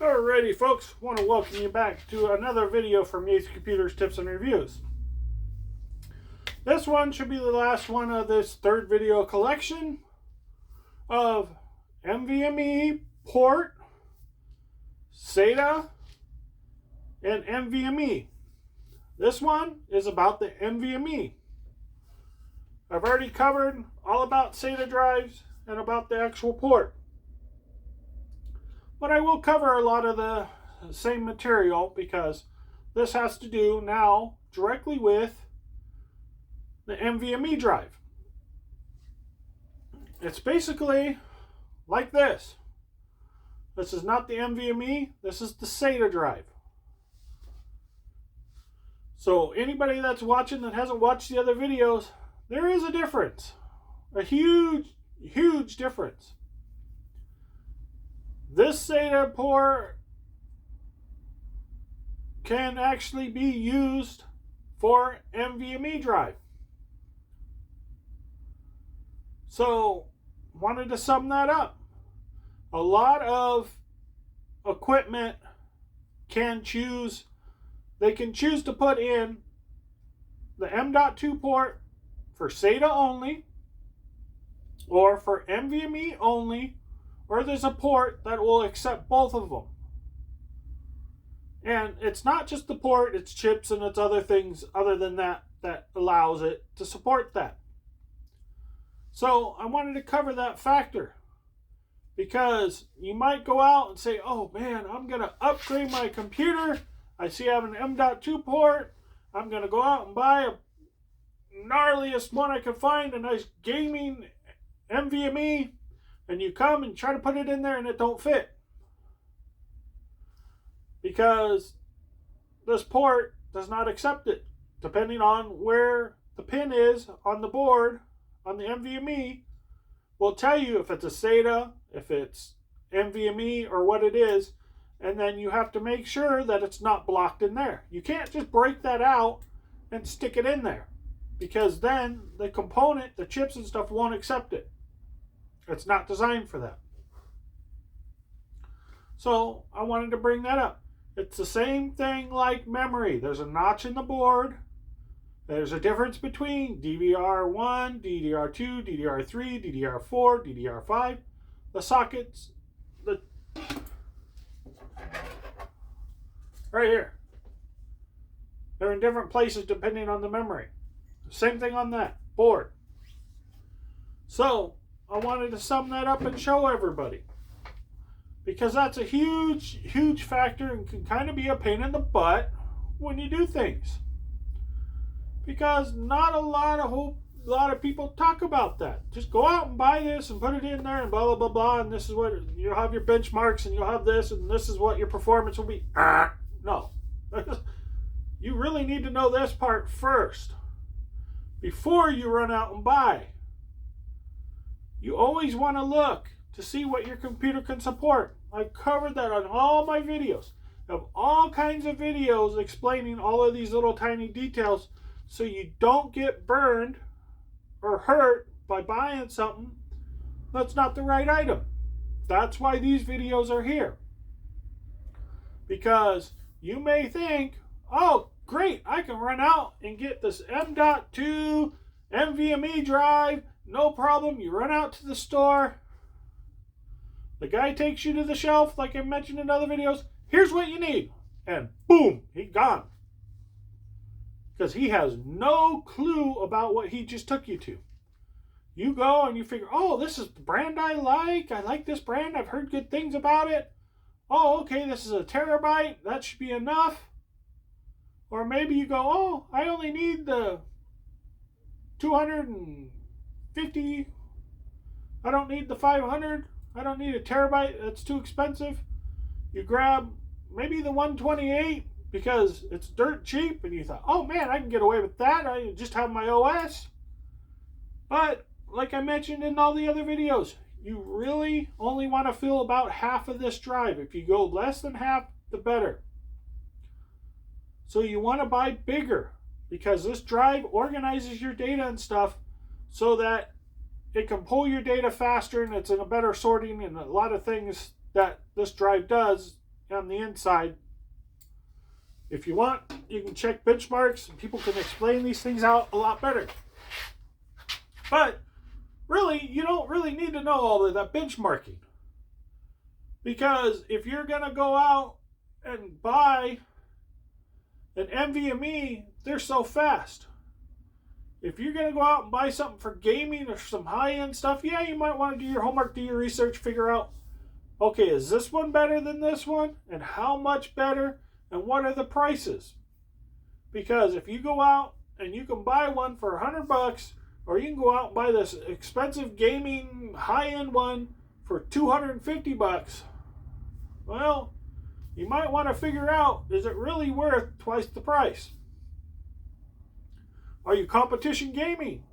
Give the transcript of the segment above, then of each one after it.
Alrighty folks, want to welcome you back to another video from Yates Computers Tips and Reviews. This one should be the last one of this third video collection of nvme, port, SATA, and nvme. This one is about the nvme. I've already covered all about SATA drives and about the actual port. But I will cover a lot of the same material because this has to do now directly with the nvme drive. It's basically like this. This is not the nvme, this is the SATA drive. So anybody that's watching that hasn't watched the other videos, there is a difference. A huge difference. This SATA port can actually be used for nvme drive. So, wanted to sum that up. A lot of equipment can choose to put in the M.2 port for SATA only, or for nvme only, or there's a port that will accept both of them. And it's not just the port, it's chips and it's other things other than that that allows it to support that. So I wanted to cover that factor because you might go out and say, oh man, I'm going to upgrade my computer. I see I have an M.2 port. I'm going to go out and buy a gnarliest one I can find, a nice gaming nvme. And you come and try to put it in there and it don't fit. Because this port does not accept it. Depending on where the pin is on the board, on the nvme, will tell you if it's a SATA, if it's nvme, or what it is. And then you have to make sure that it's not blocked in there. You can't just break that out and stick it in there. Because then the component, the chips and stuff won't accept it. It's not designed for that. So I wanted to bring that up. It's the same thing like memory. There's a notch in the board. There's a difference between DDR1, DDR2, DDR3, DDR4, DDR5. The sockets, right here. They're in different places depending on the memory. Same thing on that board. So I wanted to sum that up and show everybody. Because that's a huge factor and can kind of be a pain in the butt when you do things. Because not a lot of people talk about that. Just go out and buy this and put it in there and blah, blah, blah, blah. And this is what, you'll have your benchmarks and you'll have this and this is what your performance will be. No. You really need to know this part first. Before you run out and buy. You always want to look to see what your computer can support. I've covered that on all my videos. I have all kinds of videos explaining all of these little tiny details so you don't get burned or hurt by buying something that's not the right item. That's why these videos are here. Because you may think, oh great, I can run out and get this M.2 nvme drive. No problem. You run out to the store. The guy takes you to the shelf, like I mentioned in other videos. Here's what you need. And boom, he's gone. Because he has no clue about what he just took you to. You go and you figure, oh, this is the brand I like. I like this brand. I've heard good things about it. Oh, okay, this is a terabyte. That should be enough. Or maybe you go, oh, I only need the 250. I don't need the 500. I don't need a terabyte. That's too expensive. You grab maybe the 128 because it's dirt cheap and you thought, oh man, I can get away with that. I just have my OS. But like I mentioned in all the other videos, you really only want to fill about half of this drive. If you go less than half, the better. So you want to buy bigger because this drive organizes your data and stuff so that it can pull your data faster and it's in a better sorting and a lot of things that this drive does on the inside. If you want, you can check benchmarks and people can explain these things out a lot better. But really, you don't really need to know all of that benchmarking. Because if you're going to go out and buy an nvme, they're so fast. If you're going to go out and buy something for gaming or some high-end stuff, yeah, you might want to do your homework, do your research, figure out, okay, is this one better than this one? And how much better? And what are the prices? Because if you go out and you can buy one for $100, or you can go out and buy this expensive gaming high-end one for $250, well, you might want to figure out, is it really worth twice the price? Are you competition gaming?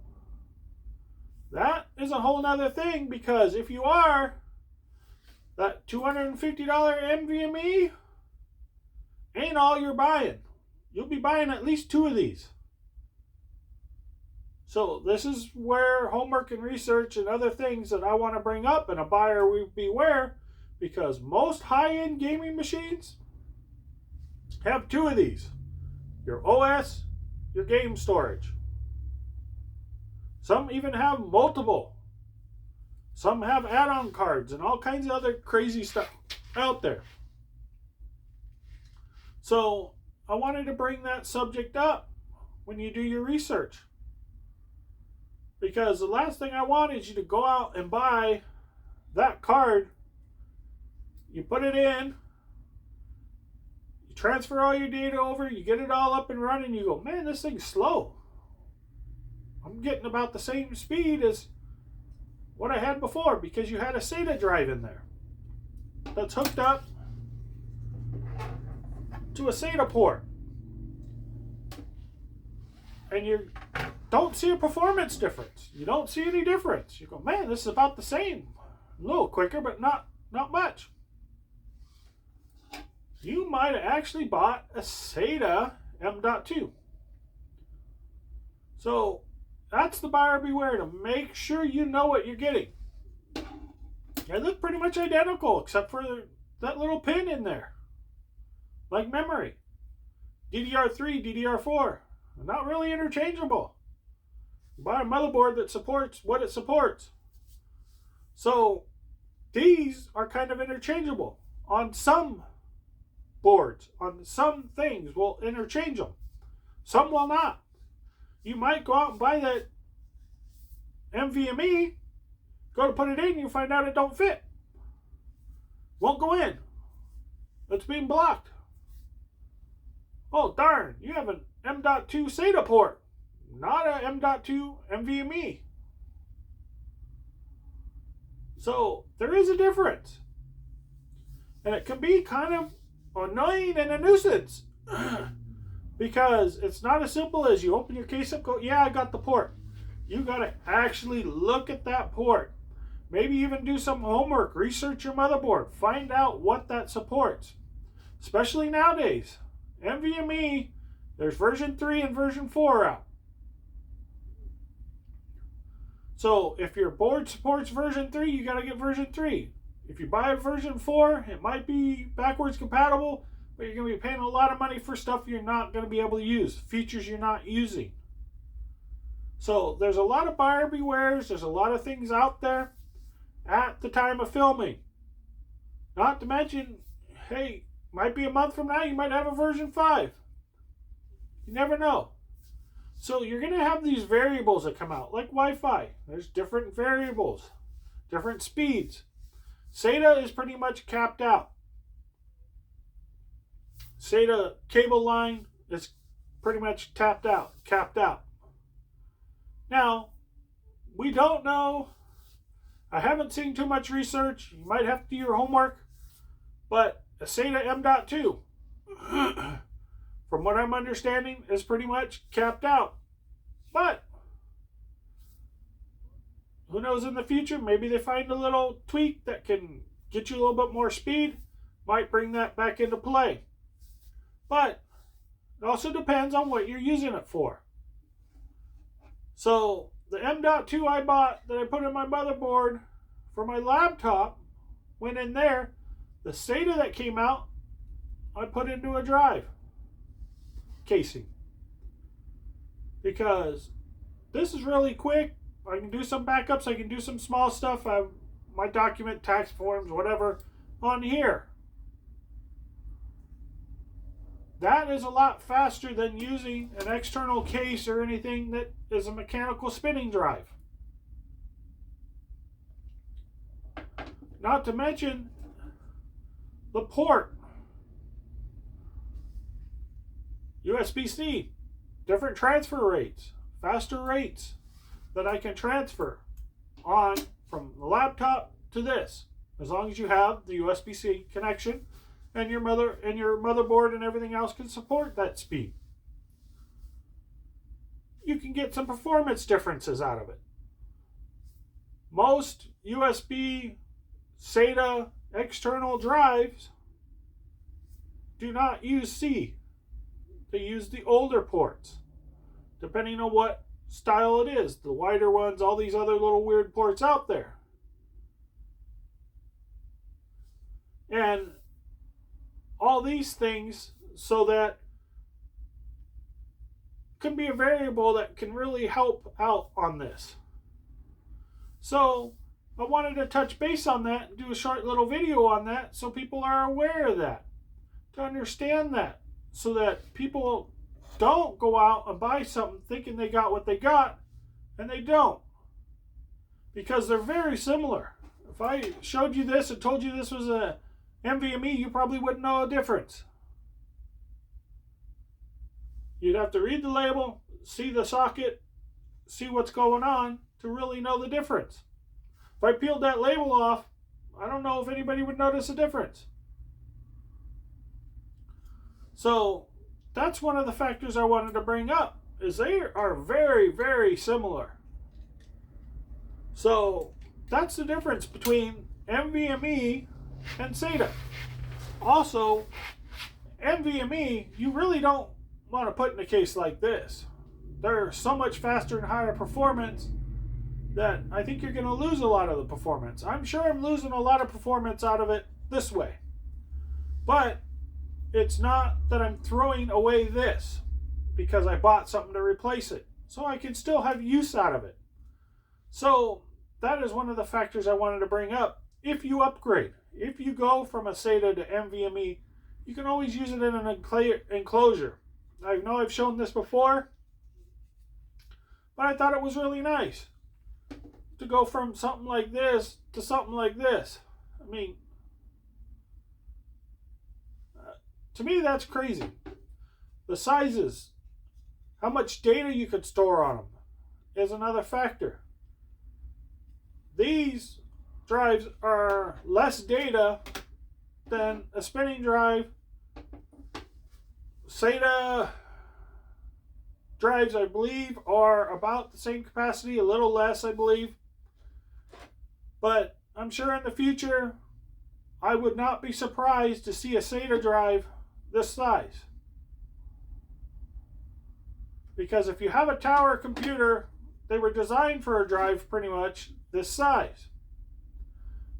That is a whole nother thing, because if you are, that $250 NVMe ain't all you're buying. You'll be buying at least 2 of these. So this is where homework and research and other things that I want to bring up, and a buyer will beware, because most high-end gaming machines have 2 of these. Your OS, your game storage. Some even have multiple. Some have add-on cards and all kinds of other crazy stuff out there. So I wanted to bring that subject up when you do your research. Because the last thing I want is you to go out and buy that card. You put it in, you transfer all your data over, you get it all up and running, you go, man, this thing's slow. I'm getting about the same speed as what I had before, because you had a SATA drive in there that's hooked up to a SATA port. And you don't see a performance difference. You don't see any difference. You go, man, this is about the same. A little quicker, but not much. You might have actually bought a SATA M.2. So that's the buyer beware, to make sure you know what you're getting. They look pretty much identical, except for that little pin in there. Like memory. DDR3, DDR4. They're not really interchangeable. You buy a motherboard that supports what it supports. So these are kind of interchangeable. On some boards, on some things, we'll interchange them. Some will not. You might go out and buy that NVMe, go to put it in, you find out it don't fit. Won't go in. It's being blocked. Oh, darn, you have an M.2 SATA port, not a M.2 NVMe. So there is a difference. And it can be kind of annoying and a nuisance. Because it's not as simple as you open your case up, go, yeah, I got the port. You got to actually look at that port. Maybe even do some homework, research your motherboard, find out what that supports. Especially nowadays. NVMe, there's version 3 and version 4 out. So if your board supports version 3, you got to get version 3. If you buy version 4, it might be backwards compatible, but you're going to be paying a lot of money for stuff you're not going to be able to use, features you're not using. So there's a lot of buyer bewares. There's a lot of things out there at the time of filming. Not to mention, hey, might be a month from now, you might have a version 5. You never know. So you're going to have these variables that come out, like Wi-Fi. There's different variables, different speeds. SATA is pretty much capped out. SATA cable line is pretty much capped out. Now, we don't know. I haven't seen too much research. You might have to do your homework. But a SATA M.2, from what I'm understanding, is pretty much capped out. But who knows in the future? Maybe they find a little tweak that can get you a little bit more speed. Might bring that back into play. But it also depends on what you're using it for. So the M.2 I bought that I put in my motherboard for my laptop went in there. The SATA that came out I put into a drive casing. Because this is really quick. I can do some backups. I can do some small stuff. I have my document, tax forms, whatever on here. That is a lot faster than using an external case or anything that is a mechanical spinning drive. Not to mention the port. USB-C, different transfer rates, faster rates that I can transfer on from the laptop to this, as long as you have the USB-C connection and your motherboard and everything else can support that speed. You can get some performance differences out of it. Most USB SATA external drives do not use C. They use the older ports, depending on what style it is. The wider ones, all these other little weird ports out there. And all these things so that can be a variable that can really help out on this. So I wanted to touch base on that and do a short little video on that so people are aware of that, to understand that, so that people don't go out and buy something thinking they got what they got and they don't, because they're very similar. If I showed you this and told you this was a NVMe, you probably wouldn't know a difference. You'd have to read the label, see the socket, see what's going on to really know the difference. If I peeled that label off, I don't know if anybody would notice a difference. So that's one of the factors I wanted to bring up, is they are very, very similar. So that's the difference between NVMe and SATA. Also, NVMe, you really don't want to put in a case like this. They're so much faster and higher performance that I think you're going to lose a lot of the performance. I'm sure I'm losing a lot of performance out of it this way. But it's not that I'm throwing away this because I bought something to replace it. So I can still have use out of it. So that is one of the factors I wanted to bring up. If you upgrade, if you go from a SATA to NVMe, you can always use it in an enclosure. I know I've shown this before, but I thought it was really nice to go from something like this to something like this. I mean, to me that's crazy. The sizes, how much data you could store on them is another factor. These drives are less data than a spinning drive. SATA drives, I believe, are about the same capacity, a little less, I believe. But I'm sure in the future, I would not be surprised to see a SATA drive this size. Because if you have a tower computer, they were designed for a drive pretty much this size.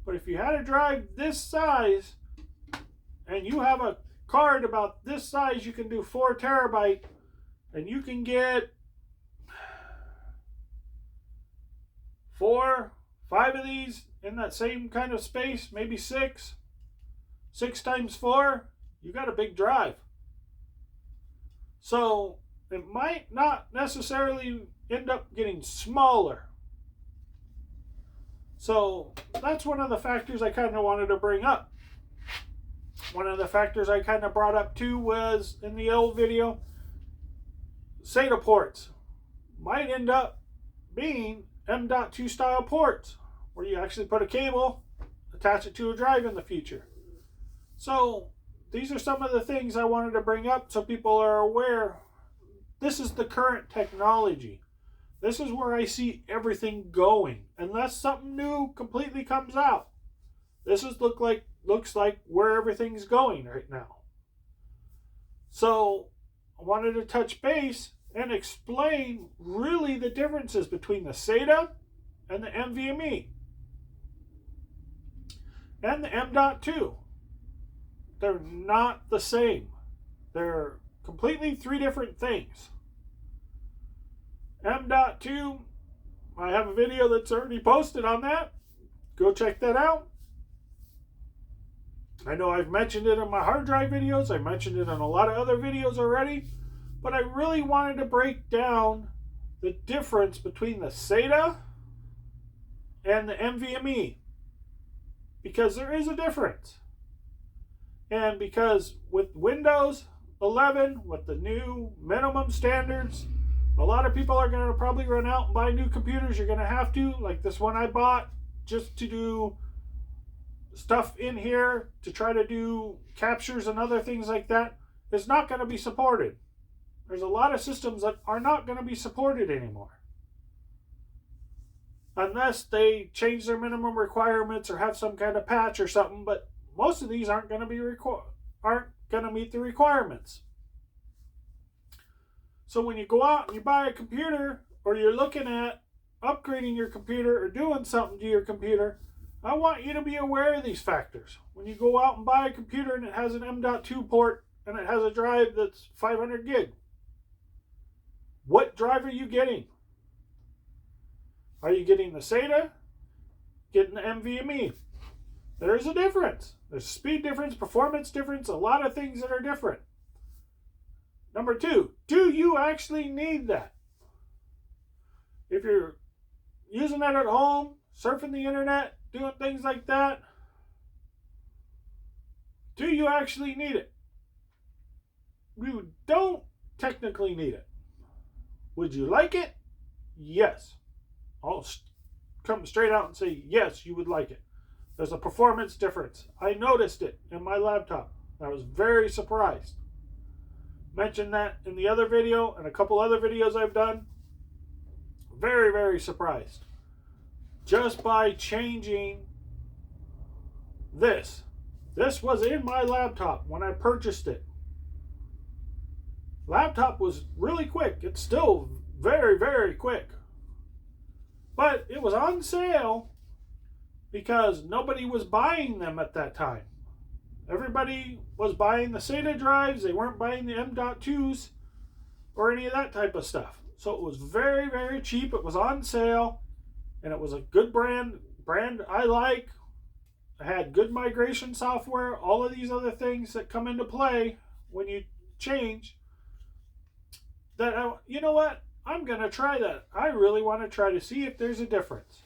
But if you had a drive this size, and you have a card about this size, you can do 4 terabyte, and you can get 4, 5 of these in that same kind of space, maybe 6. 6 times 4, you got a big drive. So it might not necessarily end up getting smaller. So that's one of the factors I kind of wanted to bring up. One of the factors I kind of brought up too was in the old video, SATA ports might end up being M.2 style ports, where you actually put a cable, attach it to a drive in the future. So these are some of the things I wanted to bring up so people are aware. This is the current technology. This is where I see everything going, unless something new completely comes out. This is looks like where everything's going right now. So I wanted to touch base and explain really the differences between the SATA and the NVMe and the M.2. They're not the same. They're completely three different things. M.2, I have a video that's already posted on that. Go check that out. I know I've mentioned it in my hard drive videos. I mentioned it in a lot of other videos already. But I really wanted to break down the difference between the SATA and the NVMe. Because there is a difference. And because with Windows 11, with the new minimum standards, a lot of people are going to probably run out and buy new computers. You're going to have to, like this one I bought, just to do stuff in here to try to do captures and other things like that. Is not going to be supported. There's a lot of systems that are not going to be supported anymore. Unless they change their minimum requirements or have some kind of patch or something, but most of these aren't going to be aren't going to meet the requirements. So when you go out and you buy a computer, or you're looking at upgrading your computer or doing something to your computer, I want you to be aware of these factors. When you go out and buy a computer and it has an M.2 port and it has a drive that's 500 gig, what drive are you getting? Are you getting the SATA? Getting the NVMe? There's a difference. There's a speed difference, performance difference, a lot of things that are different. Number two, do you actually need that? If you're using that at home, surfing the internet, doing things like that, do you actually need it? You don't technically need it. Would you like it? Yes. I'll come straight out and say, yes, you would like it. There's a performance difference. I noticed it in my laptop. I was very surprised. Mentioned that in the other video and a couple other videos I've done. Very, very surprised. Just by changing this. This was in my laptop when I purchased it. Laptop was really quick. It's still very, very quick. But it was on sale because nobody was buying them at that time. Everybody was buying the SATA drives. They weren't buying the M.2s or any of that type of stuff. So it was very, very cheap. It was on sale. And it was a good brand I like. I had good migration software. All of these other things that come into play when you change. You know what? I'm going to try that. I really want to try to see if there's a difference.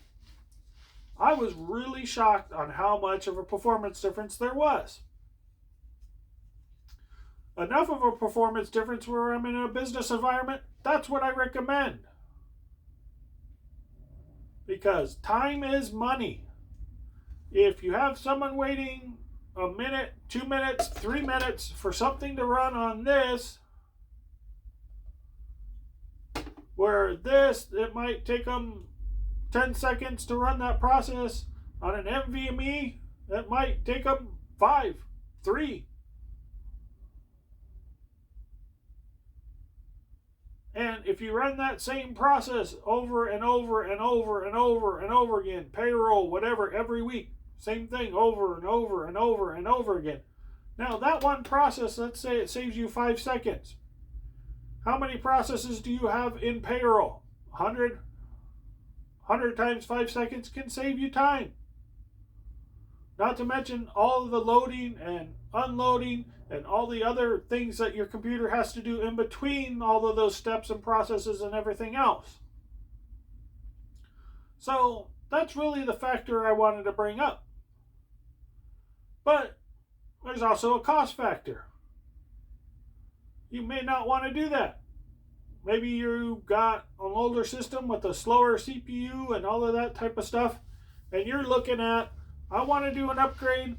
I was really shocked on how much of a performance difference there was. Enough of a performance difference where I'm in a business environment, that's what I recommend. Because time is money. If you have someone waiting a minute, 2 minutes, 3 minutes for something to run on this, where this, it might take them 10 seconds to run that process. On an NVMe, it might take them 5, 3. And if you run that same process over and over and over and over and over again, payroll, whatever, every week, same thing over and over and over and over again. Now that one process, let's say it saves you 5 seconds. How many processes do you have in payroll? 100? 100 times 5 seconds can save you time. Not to mention all of the loading and unloading and all the other things that your computer has to do in between all of those steps and processes and everything else. So that's really the factor I wanted to bring up. But there's also a cost factor. You may not want to do that. Maybe you've got an older system with a slower CPU and all of that type of stuff, and you're looking at, I want to do an upgrade.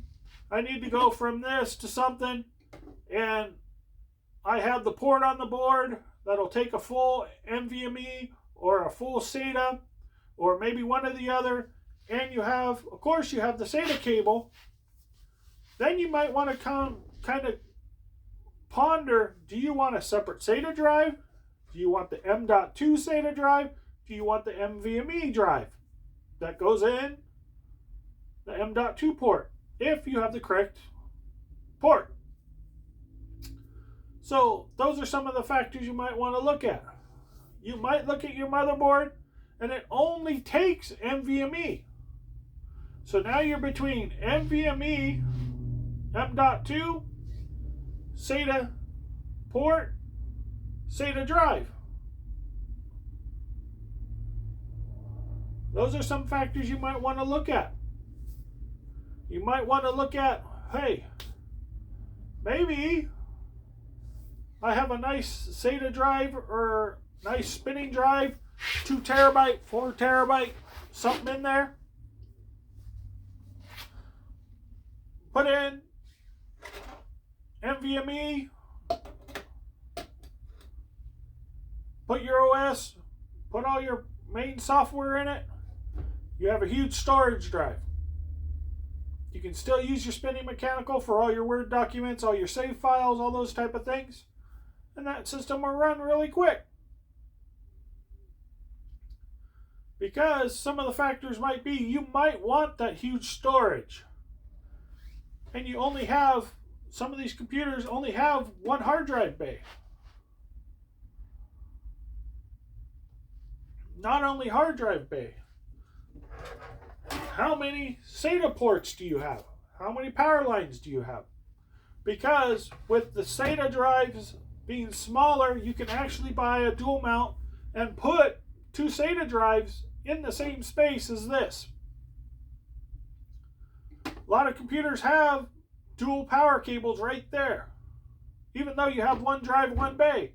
I need to go from this to something, and I have the port on the board that'll take a full NVMe or a full SATA, or maybe one or the other, and you have, of course, you have the SATA cable. Then you might want to kind of ponder, do you want a separate SATA drive? Do you want the M.2 SATA drive? Do you want the NVMe drive that goes in the M.2 port? If you have the correct port. So those are some of the factors you might want to look at. You might look at your motherboard and it only takes NVMe. So now you're between NVMe, M.2, SATA port, SATA drive. Those are some factors you might want to look at. You might want to look at, hey, maybe I have a nice SATA drive or nice spinning drive, 2 terabyte, 4 terabyte, something in there. Put in NVMe, put your OS, put all your main software in it. You have a huge storage drive. You can still use your spinning mechanical for all your Word documents, all your save files, all those type of things. And that system will run really quick. Because some of the factors might be you might want that huge storage. And you only have, some of these computers only have one hard drive bay. Not only hard drive bay. How many SATA ports do you have? How many power lines do you have? Because with the SATA drives being smaller, you can actually buy a dual mount and put 2 SATA drives in the same space as this. A lot of computers have dual power cables right there, even though you have one drive, one bay.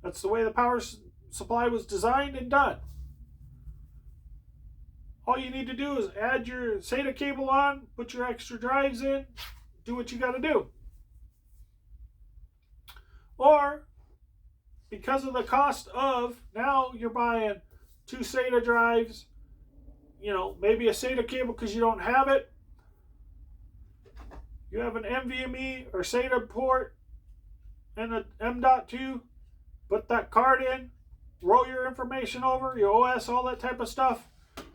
That's the way the power supply was designed and done. All you need to do is add your SATA cable on, put your extra drives in, do what you got to do. Or, because of the cost of, now you're buying 2 SATA drives, maybe a SATA cable because you don't have it. You have an NVMe or SATA port and an M.2. Put that card in, roll your information over, your OS, all that type of stuff.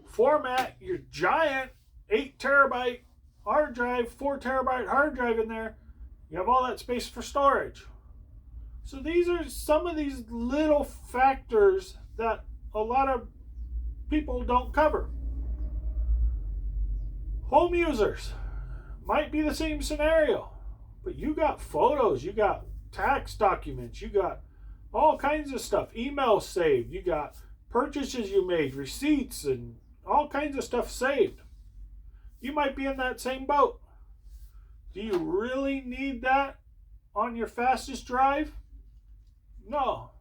Format your giant 8 terabyte hard drive, 4 terabyte hard drive in there. You have all that space for storage. So these are some of these little factors that a lot of people don't cover. Home users might be the same scenario, but you got photos, you got tax documents, you got all kinds of stuff, emails saved, you got purchases you made, receipts, and all kinds of stuff saved. You might be in that same boat. Do you really need that on your fastest drive? No.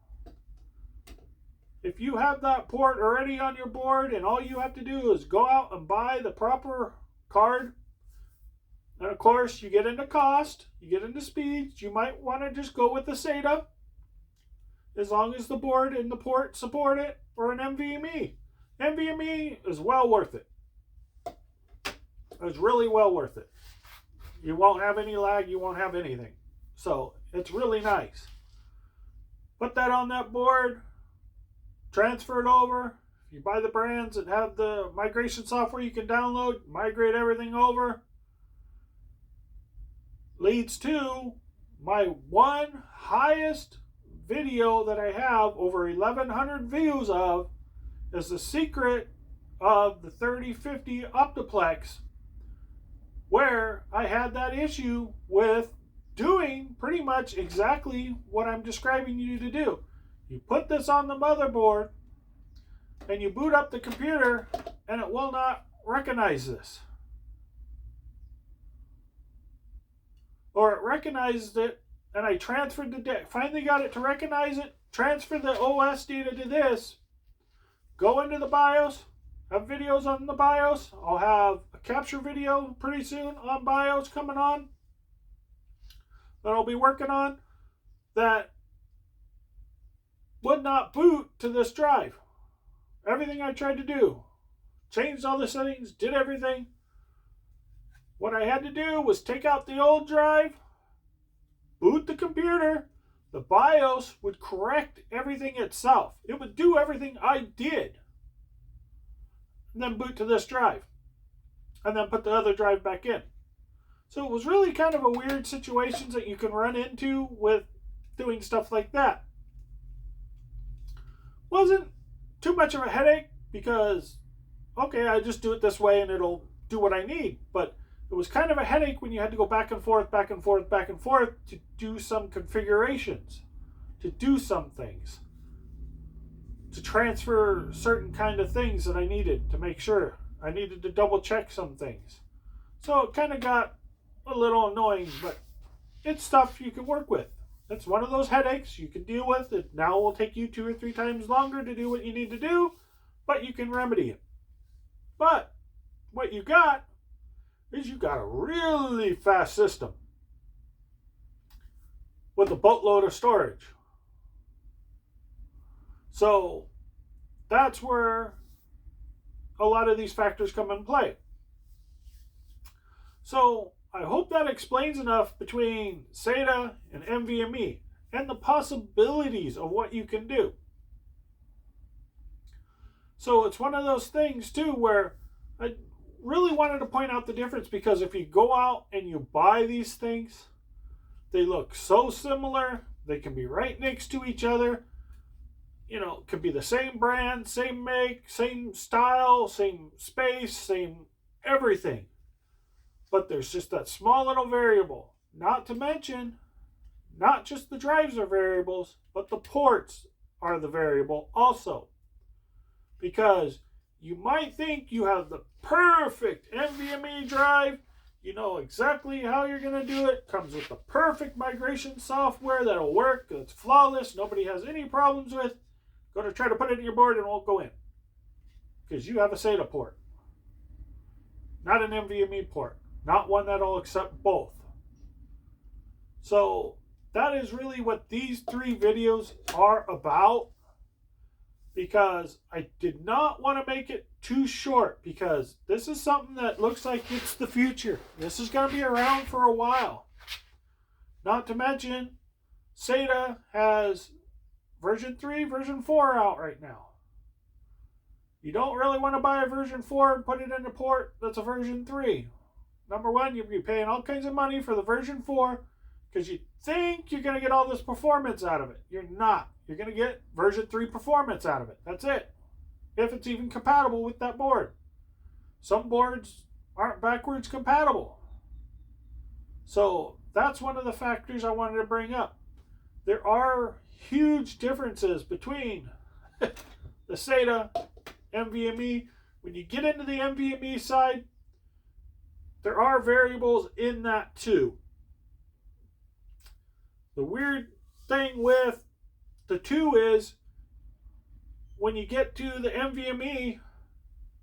If you have that port already on your board and all you have to do is go out and buy the proper card, and of course you get into cost, you get into speeds, you might want to just go with the SATA as long as the board and the port support it, or an NVMe. NVMe is well worth it. It's really well worth it. You won't have any lag, you won't have anything. So it's really nice. Put that on that board, transfer it over. If you buy the brands that have the migration software you can download, migrate everything over. Leads to my one highest video that I have, over 1,100 views of, is the secret of the 3050 Optiplex, where I had that issue with doing pretty much exactly what I'm describing you to do. You put this on the motherboard and you boot up the computer and it will not recognize this. Or it recognized it and I transferred the data, finally got it to recognize it, transfer the OS data to this, go into the BIOS, have videos on the BIOS. I'll have a capture video pretty soon on BIOS coming on that I'll be working on, that would not boot to this drive. Everything I tried to do, changed all the settings, did everything. What I had to do was take out the old drive, boot the computer, the BIOS would correct everything itself. It would do everything I did. And then boot to this drive. And then put the other drive back in. So it was really kind of a weird situations that you can run into with doing stuff like that. Wasn't too much of a headache because, okay, I just do it this way and it'll do what I need. But it was kind of a headache when you had to go back and forth, back and forth, back and forth to do some configurations, to do some things, to transfer certain kind of things that I needed to make sure. I needed to double check some things. So it kind of got a little annoying, but it's stuff you can work with. It's one of those headaches you can deal with. It now will take you 2 or 3 times longer to do what you need to do, but you can remedy it. But what you got is you got a really fast system with a boatload of storage. So that's where a lot of these factors come in play. So I hope that explains enough between SATA and nvme and the possibilities of what you can do. So it's one of those things too where I really wanted to point out the difference, because if you go out and you buy these things, they look so similar. They can be right next to each other. You know, it could be the same brand, same make, same style, same space, same everything. But there's just that small little variable. Not to mention, not just the drives are variables, but the ports are the variable also. Because you might think you have the perfect NVMe drive, you know exactly how you're going to do it, comes with the perfect migration software that'll work, it's flawless, nobody has any problems with, go to try to put it in your board and it won't go in. Because you have a SATA port, not an NVMe port, not one that'll accept both. So that is really what these 3 videos are about, because I did not want to make it too short, because this is something that looks like it's the future. This is going to be around for a while. Not to mention, SATA has version 3, version 4 out right now. You don't really want to buy a version 4 and put it in a port that's a version 3. Number one, you'll be paying all kinds of money for the version 4 because you think you're going to get all this performance out of it. You're not. You're going to get version 3 performance out of it. That's it. If it's even compatible with that board. Some boards aren't backwards compatible. So that's one of the factors I wanted to bring up. There are huge differences between the SATA, NVMe. When you get into the NVMe side, there are variables in that too. The weird thing with the 2 is when you get to the NVMe,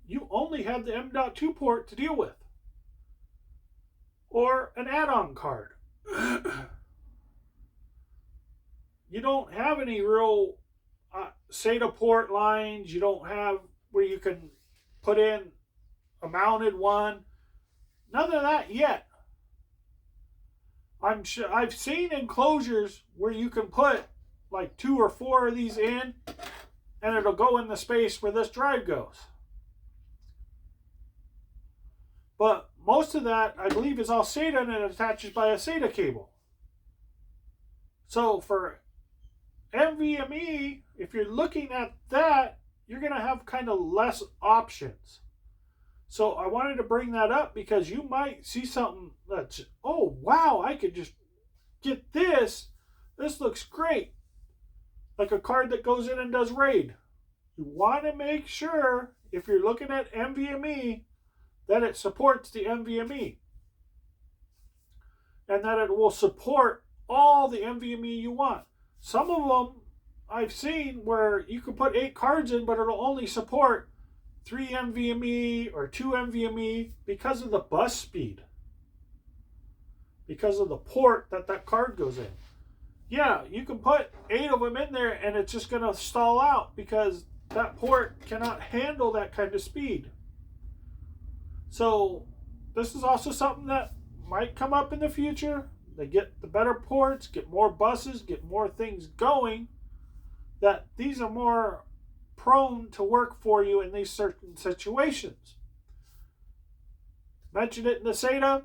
you only have the M.2 port to deal with, or an add-on card. You don't have any real SATA port lines. You don't have where you can put in a mounted one. None of that yet. I'm sure I've seen enclosures where you can put like 2 or 4 of these in, and it'll go in the space where this drive goes. But most of that, I believe, is all SATA, and it attaches by a SATA cable. So for NVMe, if you're looking at that, you're going to have kind of less options. So I wanted to bring that up because you might see something that's, oh, wow, I could just get this. This looks great. Like a card that goes in and does RAID. You want to make sure, if you're looking at NVMe, that it supports the NVMe. And that it will support all the NVMe you want. Some of them I've seen where you can put 8 cards in, but it'll only support 3 NVMe or 2 NVMe because of the bus speed. Because of the port that card goes in. Yeah, you can put 8 of them in there and it's just going to stall out because that port cannot handle that kind of speed. So this is also something that might come up in the future. They get the better ports, get more buses, get more things going, that these are more prone to work for you in these certain situations. Mentioned it in the SATA.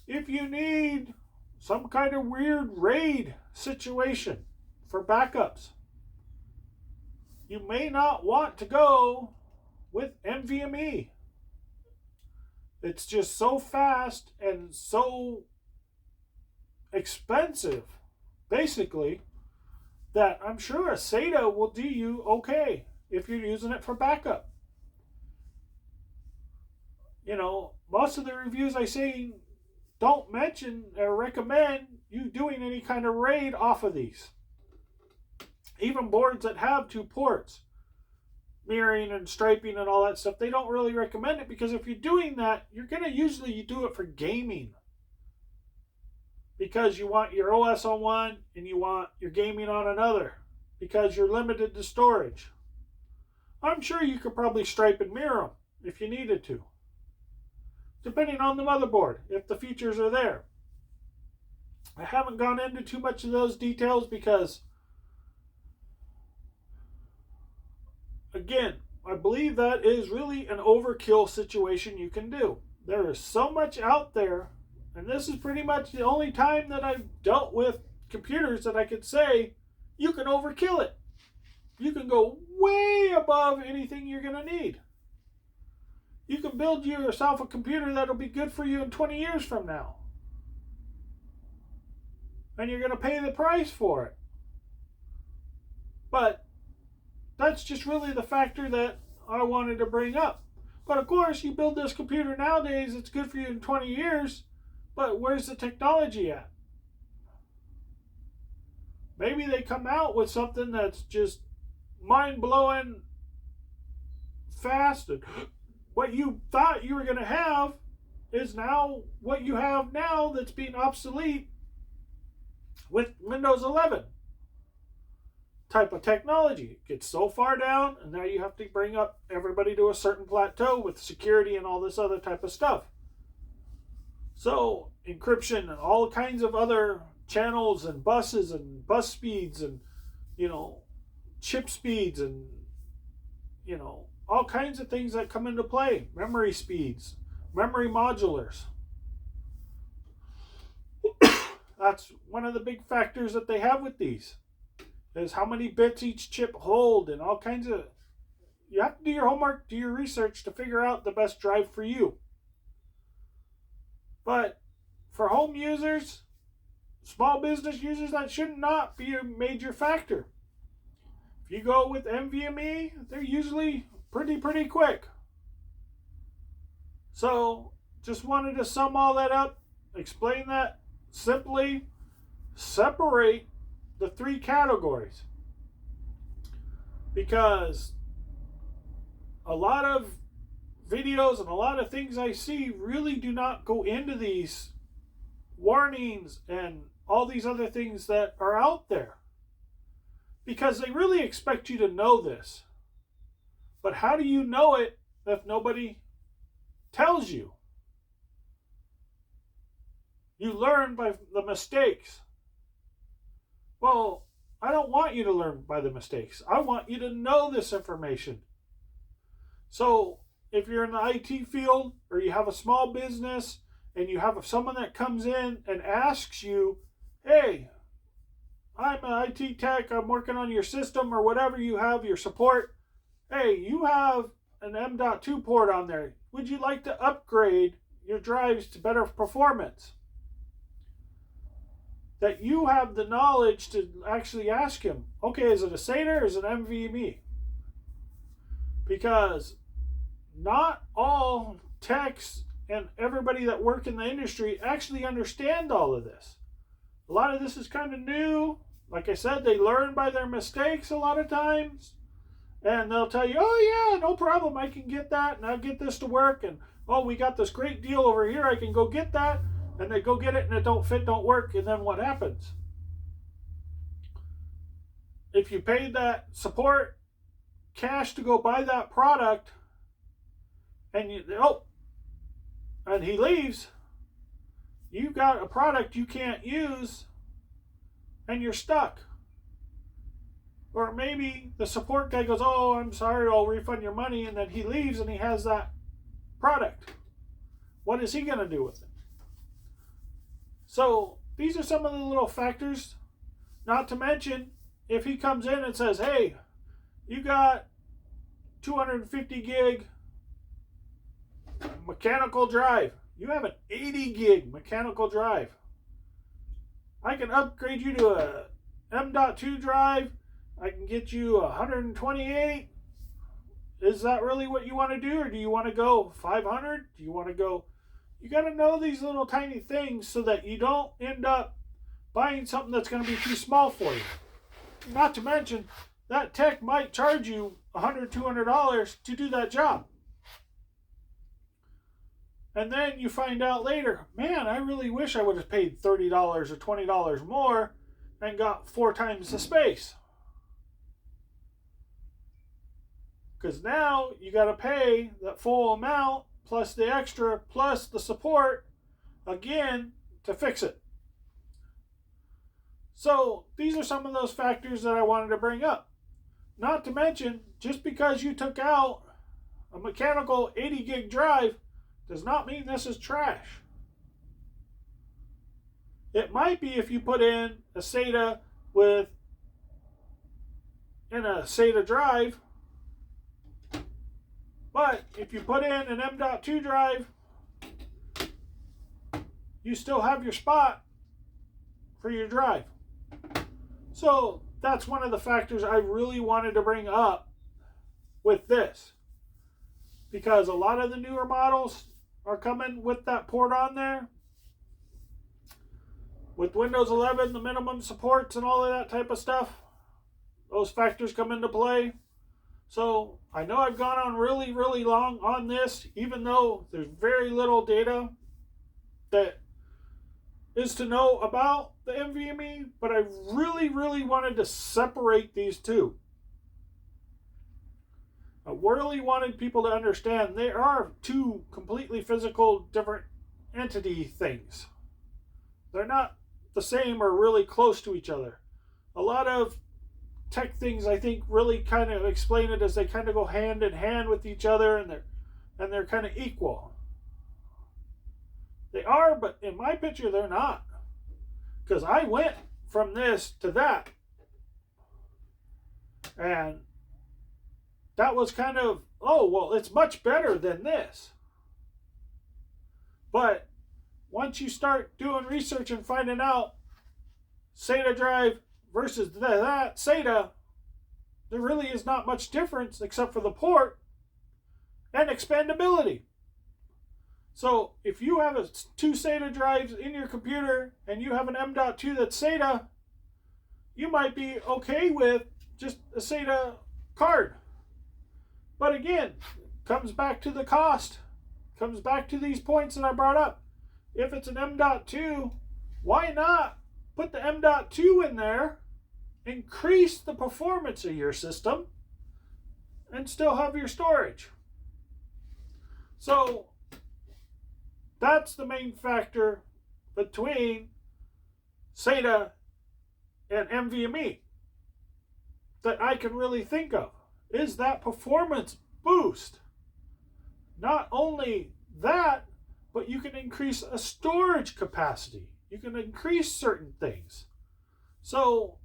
If you need some kind of weird RAID situation for backups, you may not want to go with nvme. It's just so fast and so expensive, basically, that I'm sure a SATA will do you okay if you're using it for backup. Most of the reviews I see don't mention or recommend you doing any kind of RAID off of these. Even boards that have 2 ports, mirroring and striping and all that stuff, they don't really recommend it, because if you're doing that, you're going to usually do it for gaming. Because you want your OS on one and you want your gaming on another, because you're limited to storage. I'm sure you could probably stripe and mirror them if you needed to, depending on the motherboard, if the features are there. I haven't gone into too much of those details because, again, I believe that is really an overkill situation you can do. There is so much out there, and this is pretty much the only time that I've dealt with computers that I could say you can overkill it. You can go way above anything you're going to need. You can build yourself a computer that'll be good for you in 20 years from now. And you're going to pay the price for it. But that's just really the factor that I wanted to bring up. But of course, you build this computer nowadays, it's good for you in 20 years, but where's the technology at? Maybe they come out with something that's just mind-blowing fast, and what you thought you were going to have is now what you have now that's being obsolete with Windows 11 type of technology. It gets so far down, and now you have to bring up everybody to a certain plateau with security and all this other type of stuff. So encryption and all kinds of other channels and buses and bus speeds and chip speeds and all kinds of things that come into play. Memory speeds, memory modulars. That's one of the big factors that they have with these, is how many bits each chip hold, and all kinds of... You have to do your homework, do your research to figure out the best drive for you. But for home users, small business users, that should not be a major factor. If you go with nvme, they're usually pretty quick. So just wanted to sum all that up, explain that simply, separate the 3 categories, because a lot of videos and a lot of things I see really do not go into these warnings and all these other things that are out there, because they really expect you to know this. But how do you know it if nobody tells you? You learn by the mistakes. Well, I don't want you to learn by the mistakes. I want you to know this information. So if you're in the IT field, or you have a small business and you have someone that comes in and asks you, hey, I'm an IT tech, I'm working on your system, or whatever you have, your support. Hey, you have an M.2 port on there. Would you like to upgrade your drives to better performance? That you have the knowledge to actually ask him, okay, is it a SATA or is it NVMe? Because not all techs and everybody that work in the industry actually understand all of this. A lot of this is kind of new. Like I said, they learn by their mistakes a lot of times. And they'll tell you, oh yeah, no problem, I can get that, and I'll get this to work, and oh, we got this great deal over here, I can go get that. And they go get it and it don't fit, don't work, and then what happens? If you paid that support cash to go buy that product, and and he leaves, you've got a product you can't use, and you're stuck. Or maybe the support guy goes, oh, I'm sorry, I'll refund your money, and then he leaves and he has that product. What is he going to do with it? So these are some of the little factors. Not to mention, if he comes in and says, hey, you got 250 gig mechanical drive. You have an 80 gig mechanical drive. I can upgrade you to a M.2 drive. I can get you 128. Is that really what you want to do? Or do you want to go 500? Do you want to go... You got to know these little tiny things so that you don't end up buying something that's going to be too small for you. Not to mention, that tech might charge you $100, $200 to do that job. And then you find out later, man, I really wish I would have paid $30 or $20 more and got 4 times the space. Because now you got to pay that full amount plus the extra plus the support again to fix it. So these are some of those factors that I wanted to bring up. Not to mention, just because you took out a mechanical 80 gig drive does not mean this is trash. It might be if you put in a SATA in a SATA drive, but if you put in an M.2 drive, you still have your spot for your drive. So that's one of the factors I really wanted to bring up with this, because a lot of the newer models are coming with that port on there. With Windows 11, the minimum supports and all of that type of stuff, those factors come into play. So I know I've gone on really, really long on this, even though there's very little data that is to know about the NVMe, but I really, really wanted to separate these two. I really wanted people to understand they are two completely physical, different entity things. They're not the same or really close to each other. A lot of tech things, I think, really kind of explain it as they kind of go hand in hand with each other, and they're kind of equal. They are, but in my picture, they're not. Because I went from this to that. And that was kind of, oh, well, it's much better than this. But once you start doing research and finding out SATA drive versus that SATA, there really is not much difference except for the port and expandability. So if you have 2 SATA drives in your computer and you have an M.2 that's SATA, you might be okay with just a SATA card. But again, comes back to the cost. Comes back to these points that I brought up. If it's an M.2, why not put the M.2 in there, increase the performance of your system, and still have your storage? So that's the main factor between SATA and NVMe that I can really think of, is that performance boost. Not only that, but you can increase a storage capacity. You can increase certain things. So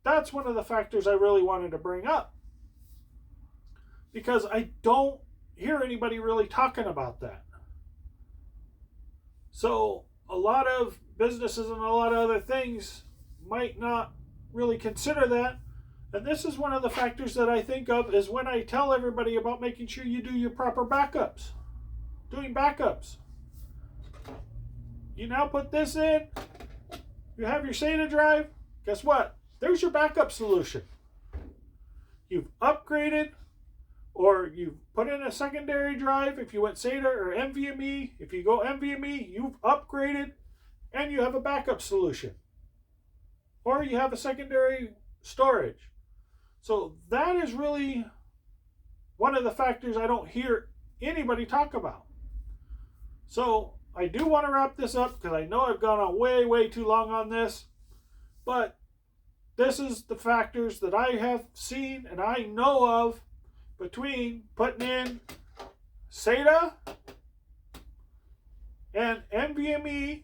that's one of the factors I really wanted to bring up, because I don't hear anybody really talking about that. So a lot of businesses and a lot of other things might not really consider that. And this is one of the factors that I think of is when I tell everybody about making sure you do your proper backups. Doing backups. You now put this in. You have your SATA drive. Guess what? There's your backup solution. You've upgraded, or you've put in a secondary drive if you went SATA or NVMe. If you go NVMe, you've upgraded and you have a backup solution. Or you have a secondary storage. So that is really one of the factors I don't hear anybody talk about. So I do want to wrap this up because I know I've gone on way, way too long on this. But this is the factors that I have seen and I know of between putting in SATA and NVMe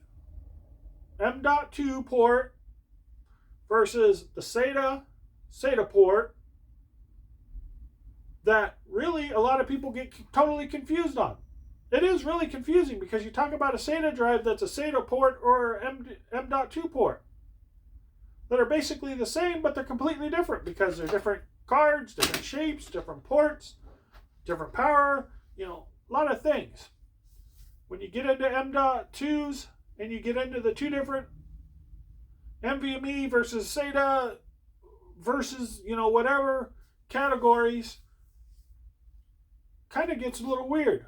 M.2 port versus the SATA port that really a lot of people get totally confused on. It is really confusing because you talk about a SATA drive that's a SATA port or M.2 port that are basically the same, but they're completely different because they're different cards, different shapes, different ports, different power, a lot of things. When you get into M.2s and you get into the two different NVMe versus SATA versus, whatever categories, kind of gets a little weird.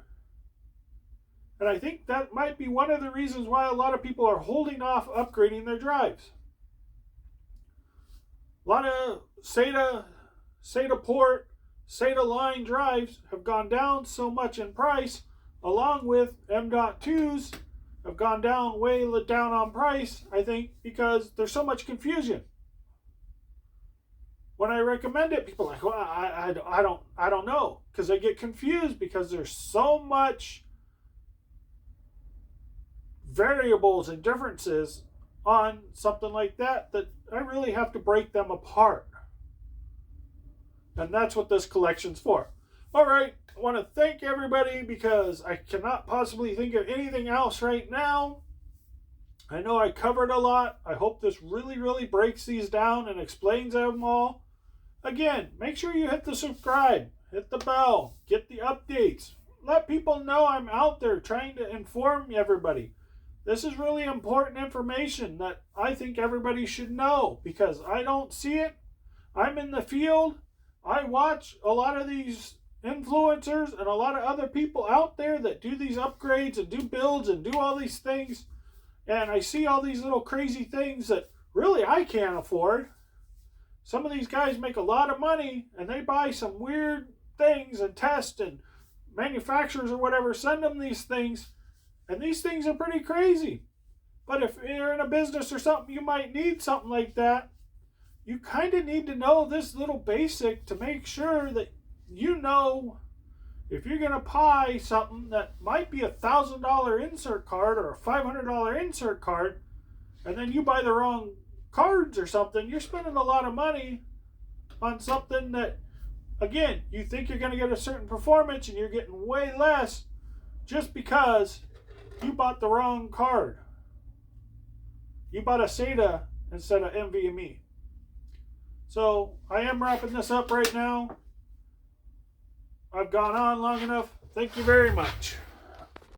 And I think that might be one of the reasons why a lot of people are holding off upgrading their drives. A lot of SATA port, SATA line drives have gone down so much in price, along with M.2s have gone down way down on price, I think, because there's so much confusion. When I recommend it, people are like, well, I don't know, because they get confused because there's so much variables and differences on something like that I really have to break them apart. And that's what this collection's for. All right, I want to thank everybody because I cannot possibly think of anything else right now. I know I covered a lot. I hope this really, really breaks these down and explains them all. Again, make sure you hit the subscribe, hit the bell, get the updates. Let people know I'm out there trying to inform everybody. This is really important information that I think everybody should know because I don't see it. I'm in the field. I watch a lot of these influencers and a lot of other people out there that do these upgrades and do builds and do all these things. And I see all these little crazy things that really I can't afford. Some of these guys make a lot of money and they buy some weird things and test, and manufacturers or whatever send them these things. And these things are pretty crazy. But if you're in a business or something, you might need something like that. You kind of need to know this little basic to make sure that you know if you're going to buy something that might be $1,000 insert card or a $500 insert card, and then you buy the wrong cards or something, you're spending a lot of money on something that, again, you think you're going to get a certain performance and you're getting way less just because you bought the wrong card. You bought a SATA instead of NVMe. So I am wrapping this up right now. I've gone on long enough. Thank you very much.